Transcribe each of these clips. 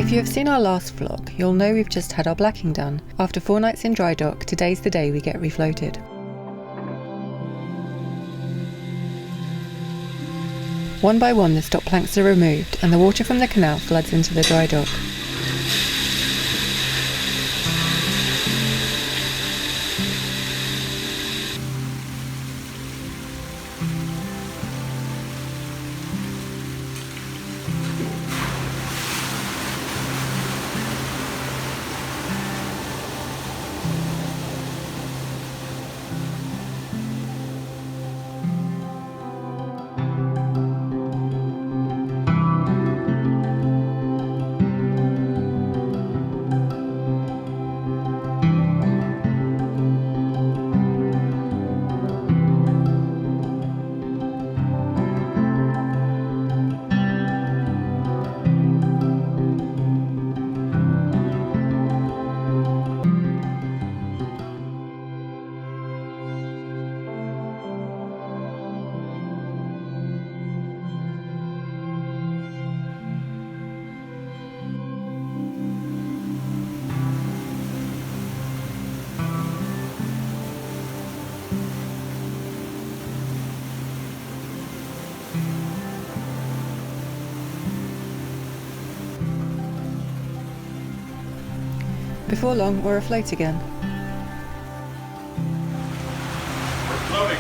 If you have seen our last vlog, you'll know we've just had our blacking done. After 4 nights in Drydock, today's the day we get refloated. One by one the stop planks are removed and the water from the canal floods into the Drydock. Before long, we're afloat again. Refloating.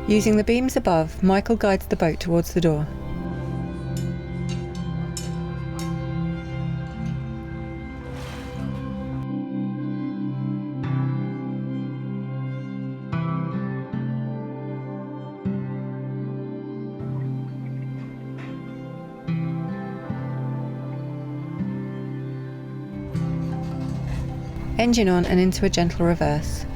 Using the beams above, Michael guides the boat towards the door. Engine on and into a gentle reverse.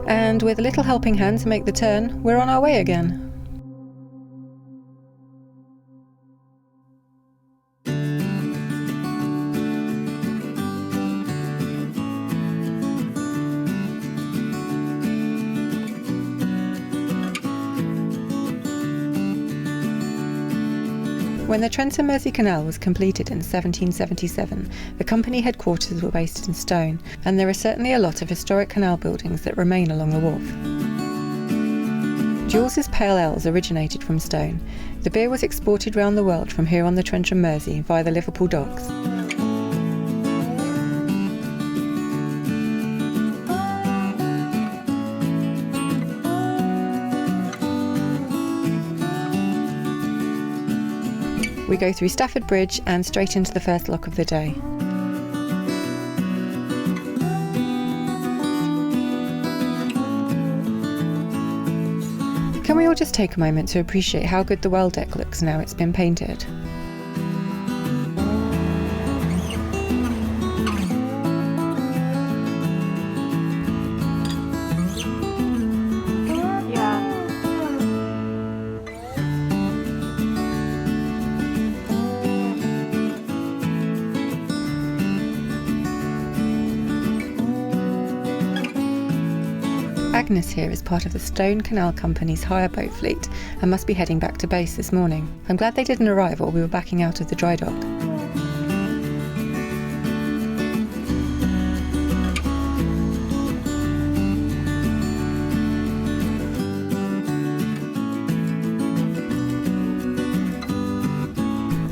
And with a little helping hand to make the turn, we're on our way again. When the Trent Mersey Canal was completed in 1777, the company headquarters were based in Stone, and there are certainly a lot of historic canal buildings that remain along the wharf. Jules's Pale Ales originated from Stone. The beer was exported round the world from here on the Trent Mersey via the Liverpool docks. We go through Stafford Bridge and straight into the first lock of the day. Can we all just take a moment to appreciate how good the well deck looks now it's been painted? Agnes here is part of the Stone Canal Company's hire boat fleet and must be heading back to base this morning. I'm glad they didn't arrive while we were backing out of the Drydock.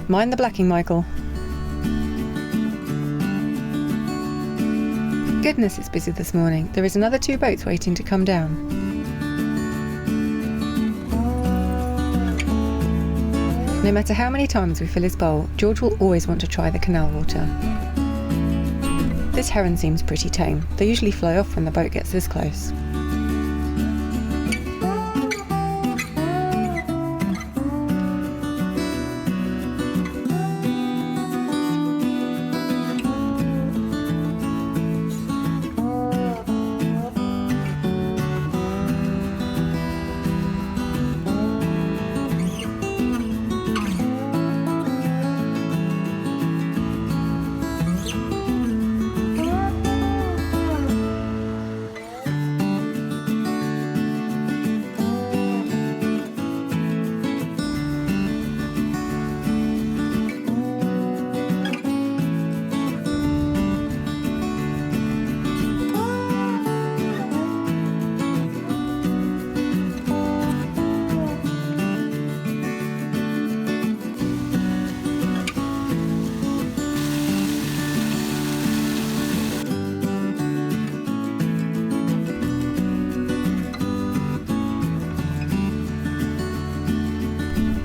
Mind the blacking, Michael. Goodness, it's busy this morning. There is another 2 boats waiting to come down. No matter how many times we fill his bowl, George will always want to try the canal water. This heron seems pretty tame. They usually fly off when the boat gets this close.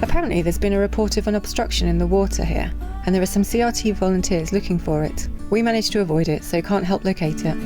Apparently there's been a report of an obstruction in the water here, and there are some CRT volunteers looking for it. We managed to avoid it, so can't help locate it.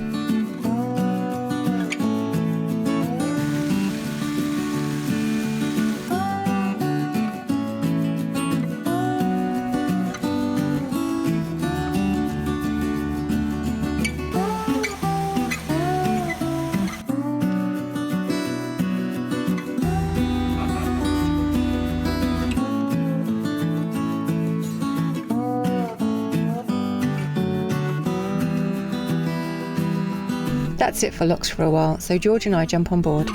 That's it for locks for a while, so George and I jump on board.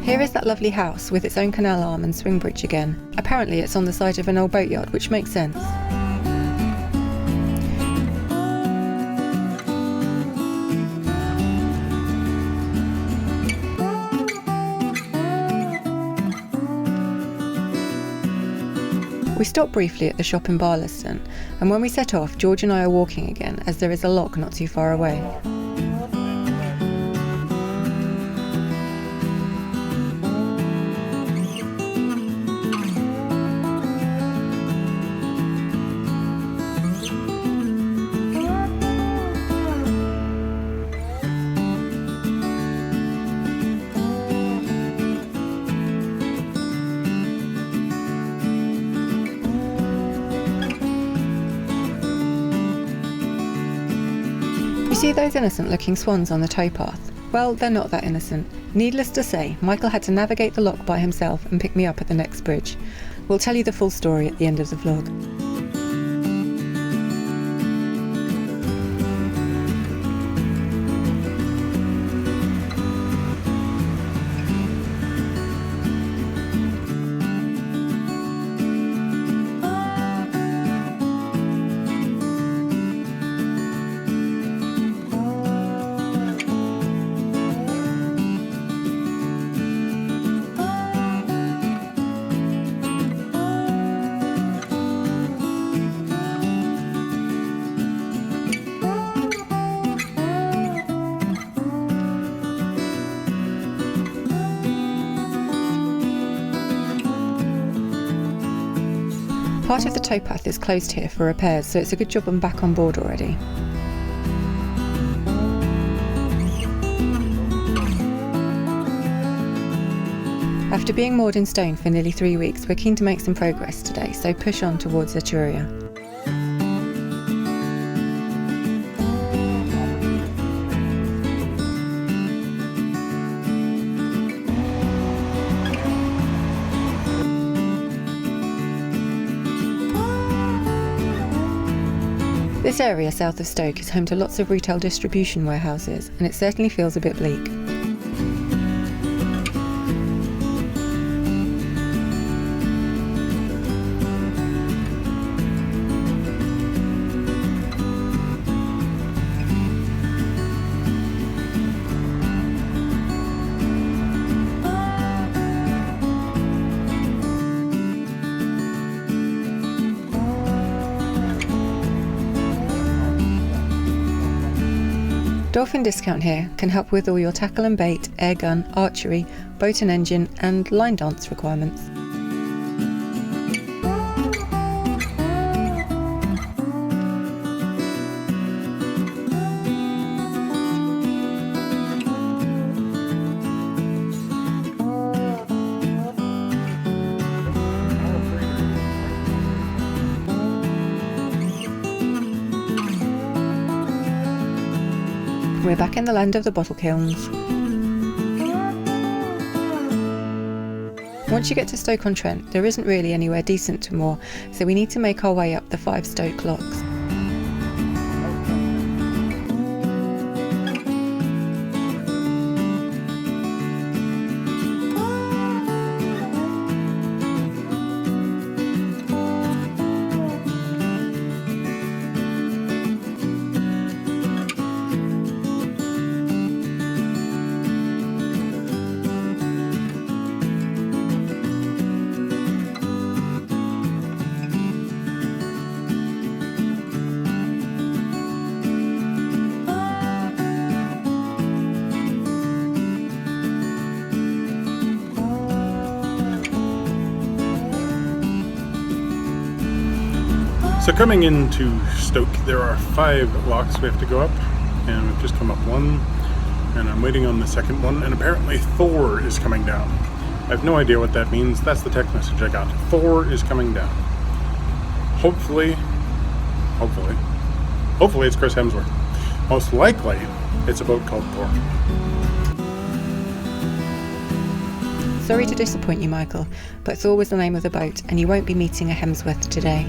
Here is that lovely house with its own canal arm and swing bridge again. Apparently it's on the site of an old boatyard, which makes sense. We stop briefly at the shop in Barlaston, and when we set off, George and I are walking again, as there is a lock not too far away. You see those innocent-looking swans on the towpath? Well, they're not that innocent. Needless to say, Michael had to navigate the lock by himself and pick me up at the next bridge. We'll tell you the full story at the end of the vlog. Part of the towpath is closed here for repairs, so it's a good job I'm back on board already. After being moored in stone for nearly 3 weeks, we're keen to make some progress today, so push on towards Etruria. This area south of Stoke is home to lots of retail distribution warehouses, and it certainly feels a bit bleak. Dolphin Discount here can help with all your tackle and bait, air gun, archery, boat and engine and line dance requirements. We're back in the land of the bottle kilns. Once you get to Stoke-on-Trent, there isn't really anywhere decent to moor, so we need to make our way up the 5 Stoke locks. So coming into Stoke, there are 5 locks we have to go up, and we've just come up one, and I'm waiting on the second one, and apparently Thor is coming down. I have no idea what that means. That's the text message I got. Thor is coming down. Hopefully it's Chris Hemsworth. Most likely, it's a boat called Thor. Sorry to disappoint you, Michael, but Thor was the name of the boat, and you won't be meeting a Hemsworth today.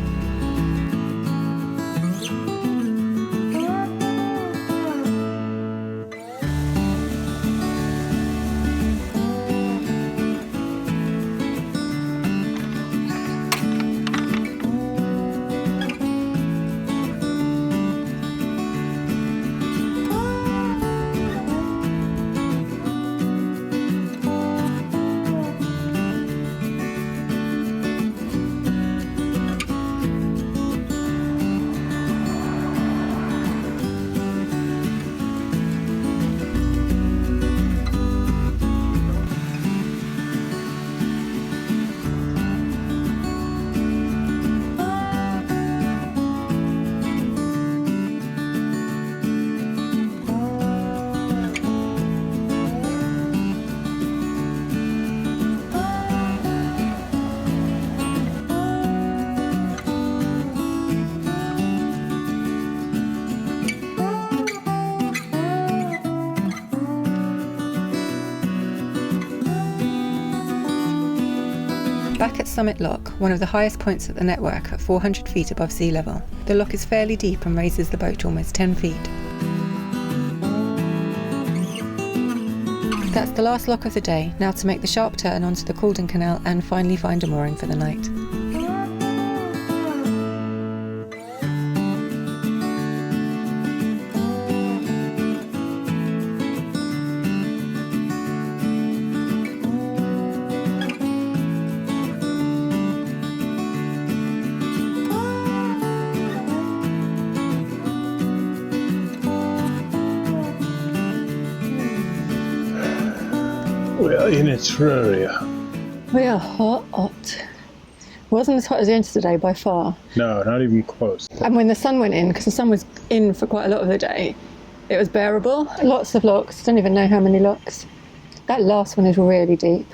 Back at Summit Lock, one of the highest points of the network at 400 feet above sea level, the lock is fairly deep and raises the boat almost 10 feet. That's the last lock of the day, now to make the sharp turn onto the Calden Canal and finally find a mooring for the night. We are in Etruria. We are hot. Wasn't as hot as yesterday by far. No, not even close. And when the sun went in, because the sun was in for quite a lot of the day, it was bearable. Lots of locks, don't even know how many locks. That last one is really deep.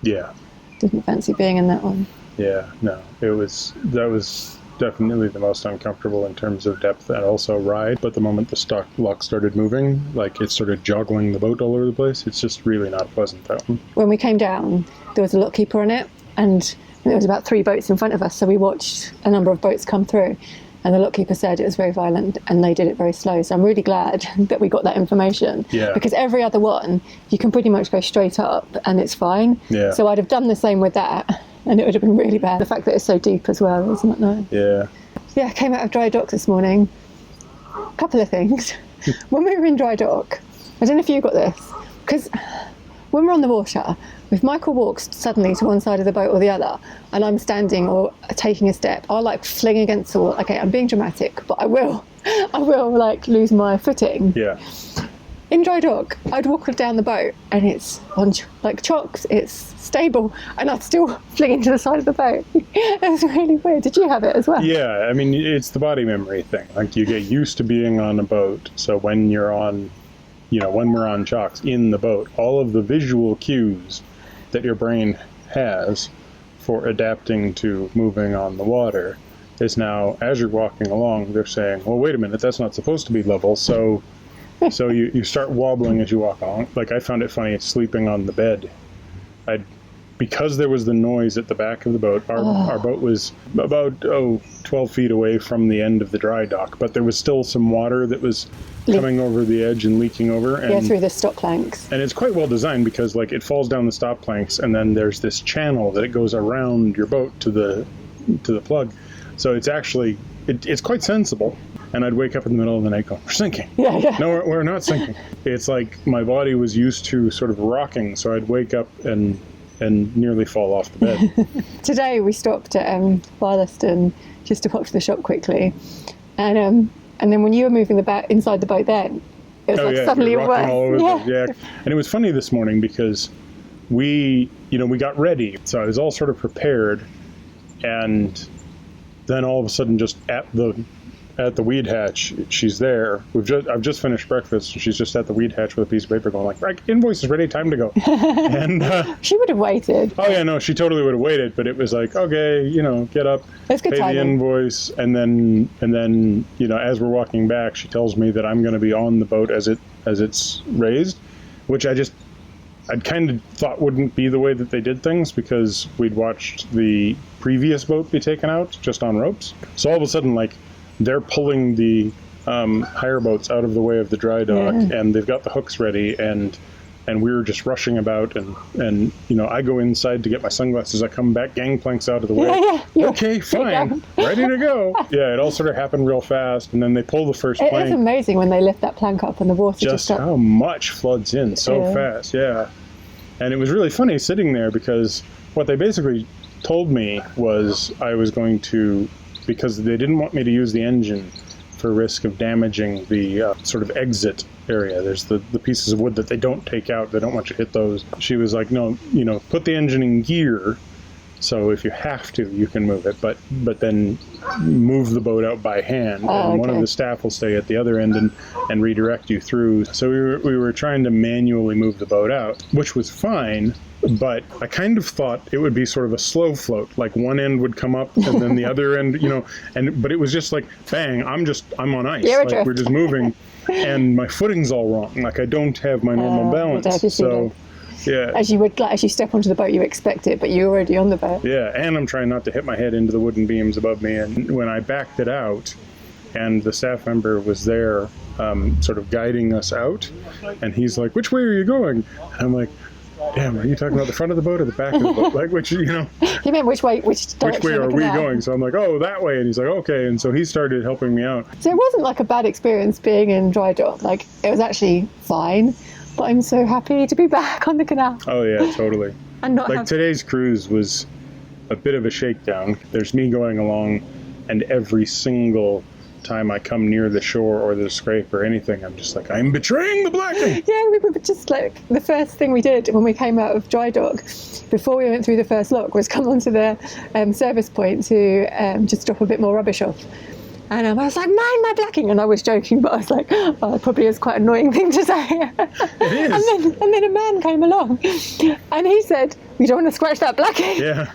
Yeah. Didn't fancy being in that one. Yeah, no. That was definitely the most uncomfortable in terms of depth and also ride. But the moment the lock started moving, like it started joggling the boat all over the place. It's just really not pleasant, that one. When we came down, there was a lock keeper on it, and there was about 3 boats in front of us, so we watched a number of boats come through, and the lock keeper said it was very violent and they did it very slow. So I'm really glad that we got that information. Yeah. Because every other one, you can pretty much go straight up and it's fine. Yeah. So I'd have done the same with that, and it would have been really bad. The fact that it's so deep as well, isn't it? No. Yeah. Yeah, I came out of Drydock this morning. A couple of things. When we were in Drydock, I don't know if you got this, because when we're on the water, if Michael walks suddenly to one side of the boat or the other, and I'm standing or taking a step, I'll like fling against the wall. Okay, I'm being dramatic, but I will like lose my footing. Yeah. In Drydock, I'd walk down the boat and it's on like chocks, it's stable, and I'd still fling into the side of the boat. It was really weird. Did you have it as well? Yeah, I mean, it's the body memory thing. Like, you get used to being on a boat, so when you're on, when we're on chocks in the boat, all of the visual cues that your brain has for adapting to moving on the water is now, as you're walking along, they're saying, well, wait a minute, that's not supposed to be level, so you start wobbling as you walk along. Like, I found it funny sleeping on the bed. Because there was the noise at the back of the boat, our boat was about 12 feet away from the end of the dry dock, but there was still some water that was coming over the edge and leaking over. And, through the stop planks. And it's quite well designed because, like, it falls down the stop planks, and then there's this channel that it goes around your boat to the plug. So it's actually, it's quite sensible. And I'd wake up in the middle of the night going, we're sinking. Yeah. No, we're not sinking. It's like my body was used to sort of rocking, so I'd wake up and nearly fall off the bed. Today we stopped at Barlaston just to pop to the shop quickly, and then when you were moving inside the boat, then it was suddenly we were rocking all over worse. yeah. And it was funny this morning because we got ready, so I was all sort of prepared, and then all of a sudden, just at the weed hatch, she's there. I've just finished breakfast, and she's just at the weed hatch with a piece of paper going like, right, invoice is ready, time to go. And she would have waited. oh yeah, no, she totally would have waited, but it was like, okay, get up, That's good pay timing. the invoice, and then as we're walking back, she tells me that I'm going to be on the boat as it's raised, which I'd kind of thought wouldn't be the way that they did things because we'd watched the previous boat be taken out just on ropes. So all of a sudden, like, they're pulling the hire boats out of the way of the dry dock, and they've got the hooks ready, and we were just rushing about, and I go inside to get my sunglasses. I come back, gangplanks out of the way. Yeah. Okay, fine, ready to go. Yeah, it all sort of happened real fast, and then they pull the first plank. It's amazing when they lift that plank up and the water Just how much floods in so fast, yeah. And it was really funny sitting there because what they basically told me was I was going to, because they didn't want me to use the engine for risk of damaging the sort of exit area. There's the pieces of wood that they don't take out. They don't want you to hit those. She was like, no, put the engine in gear. So if you have to, you can move it, but then move the boat out by hand, and one of the staff will stay at the other end and redirect you through. So we were trying to manually move the boat out, which was fine, but I kind of thought it would be sort of a slow float, like one end would come up and then the other end, but it was just like, bang, I'm on ice, like we're just moving, and my footing's all wrong. Like I don't have my normal balance, so. Yeah. As you step onto the boat, you expect it, but you're already on the boat. Yeah, and I'm trying not to hit my head into the wooden beams above me. And when I backed it out, and the staff member was there, sort of guiding us out, and he's like, "Which way are you going?" And I'm like, "Damn, are you talking about the front of the boat or the back of the boat? Like, which, He meant which direction are we going?" So I'm like, "Oh, that way." And he's like, "Okay." And so he started helping me out. So it wasn't like a bad experience being in Drydock. Like it was actually fine. But I'm so happy to be back on the canal. Oh yeah, totally. And not like today's cruise was a bit of a shakedown. There's me going along, and every single time I come near the shore or the scrape or anything, I'm just like, I'm betraying the blacking. Yeah, we were just like, the first thing we did when we came out of Drydock, before we went through the first lock, was come onto the service point to just drop a bit more rubbish off. And I was like, mind my blacking. And I was joking, but I was like, oh, it probably is quite an annoying thing to say. It is. And then a man came along and he said, we don't want to scratch that blacking. Yeah.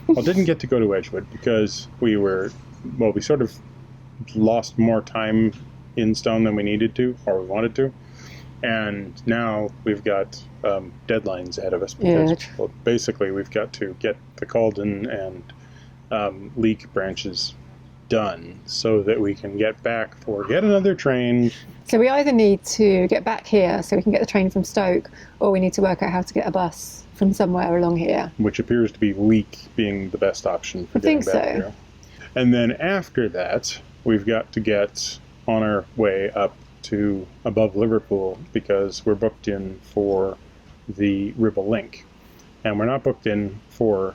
Well, didn't get to go to Edgewood because we sort of lost more time in Stone than we needed to, or we wanted to. And now we've got deadlines ahead of us because basically we've got to get the Calden and Leak branches done so that we can get back for yet another train. So we either need to get back here so we can get the train from Stoke, or we need to work out how to get a bus from somewhere along here. Which appears to be Leak being the best option for getting back here. And then after that, we've got to get on our way up to above Liverpool because we're booked in for the Ribble Link. And we're not booked in for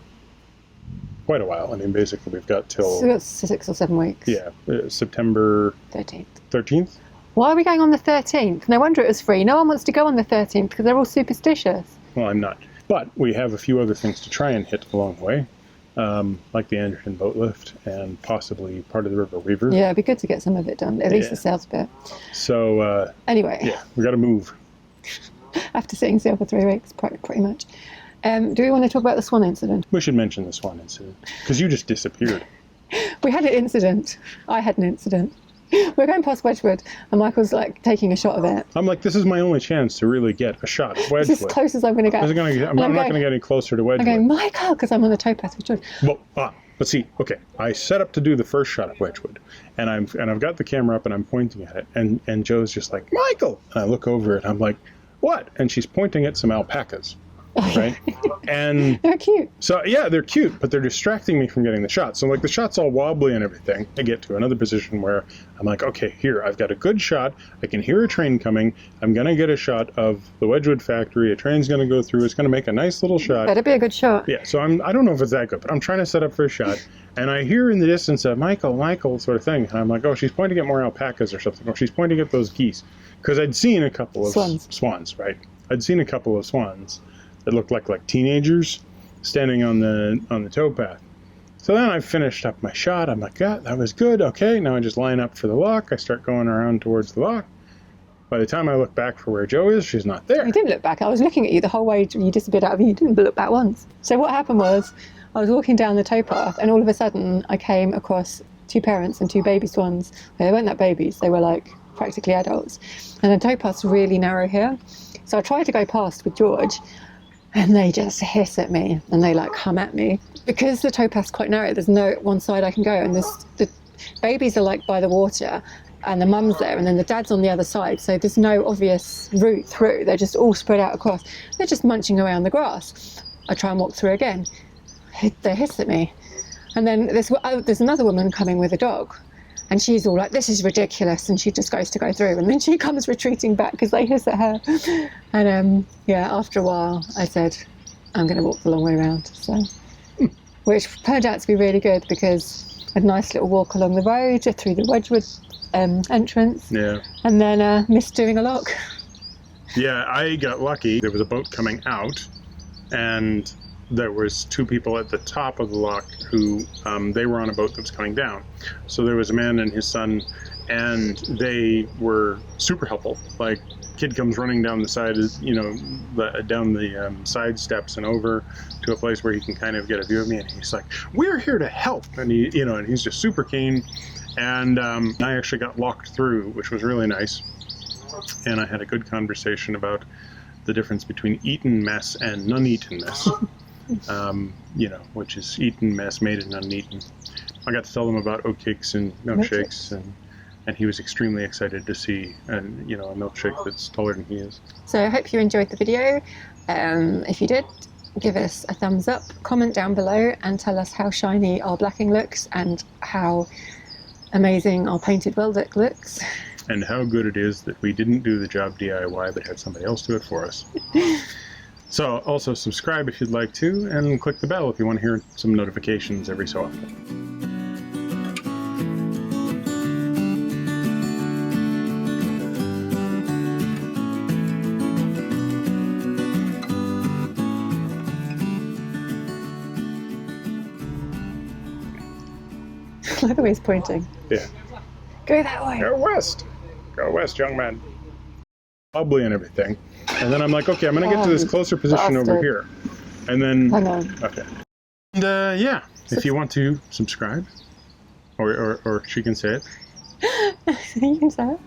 quite a while. I mean, basically we've got till... So we've got 6 or 7 weeks. Yeah, September... 13th? Why are we going on the 13th? No wonder it was free. No one wants to go on the 13th because they're all superstitious. Well, I'm not. But we have a few other things to try and hit along the way, like the Anderton boat lift and possibly part of the River Weaver. Yeah, it'd be good to get some of it done, at least the sales bit. So, anyway. Yeah, we got to move. After sitting still for 3 weeks, pretty much. Do we want to talk about the Swan incident? We should mention the Swan incident, because you just disappeared. We had an incident. I had an incident. We're going past Wedgwood, and Michael's like taking a shot of it. I'm like, this is my only chance to really get a shot of Wedgwood. This is as close as I'm going to get. I'm not going to get any closer to Wedgwood. I'm going, Michael, because I'm on the towpath with George. Well, but see, okay, I set up to do the first shot of Wedgwood, and I've got the camera up and I'm pointing at it, and Joe's just like, Michael, and I look over it, and I'm like, what? And she's pointing at some alpacas. Right? And they're cute. So yeah, they're cute, but they're distracting me from getting the shot. So like the shot's all wobbly and everything. I get to another position where I'm like, okay, here, I've got a good shot. I can hear a train coming. I'm gonna get a shot of the Wedgwood factory. A train's gonna go through. It's gonna make a nice little shot. Better be a good shot. Yeah, so I don't know if it's that good, but I'm trying to set up for a shot. And I hear in the distance a Michael sort of thing. And I'm like, oh, she's pointing at more alpacas or something. Or she's pointing at those geese. Because I'd seen a couple of swans, right? I'd seen a couple of swans that looked like teenagers standing on the towpath. So then I finished up my shot. I'm like, yeah, that was good. Okay, now I just line up for the lock. I start going around towards the lock. By the time I look back for where Joe is, she's not there. You didn't look back. I was looking at you the whole way. You disappeared out of view. You didn't look back once. So what happened was I was walking down the towpath and all of a sudden I came across 2 parents and 2 baby swans. They weren't that babies. They were like practically adults. And the towpath's really narrow here. So I tried to go past with George, and they just hiss at me and they like hum at me. Because the towpath's quite narrow, there's no one side I can go, and the babies are like by the water and the mum's there and then the dad's on the other side, so there's no obvious route through. They're just all spread out across. They're just munching around the grass. I try and walk through again. They hiss at me. And then there's another woman coming with a dog. And she's all like, this is ridiculous. And she just goes to go through. And then she comes retreating back because they hiss at her. And after a while, I said, I'm going to walk the long way around. So, which turned out to be really good because I had a nice little walk along the road through the Wedgwood entrance. Yeah. And then missed doing a lock. Yeah, I got lucky. There was a boat coming out and there was 2 people at the top of the lock who they were on a boat that was coming down. So there was a man and his son, and they were super helpful. Like, kid comes running down the side, down the side steps and over to a place where he can kind of get a view of me, and he's like, "We're here to help," and and he's just super keen. And I actually got locked through, which was really nice. And I had a good conversation about the difference between eaten mess and non-eaten mess. Which is eaten mess made and uneaten. I got to tell them about oatcakes and milkshakes, and he was extremely excited to see a milkshake that's taller than he is. So I hope you enjoyed the video. If you did, give us a thumbs up, comment down below and tell us how shiny our blacking looks and how amazing our painted Weldeck looks. And how good it is that we didn't do the job DIY but had somebody else do it for us. So also subscribe if you'd like to, and click the bell if you want to hear some notifications every so often. Look at the way he's pointing. Yeah. Go that way. Go west. Go west, young man. Bubbly and everything. And then I'm like, okay, I'm going to get to this closer position over bastard. here. And then... I know. Okay. And yeah, if you want to subscribe, or she can say it. You can say it.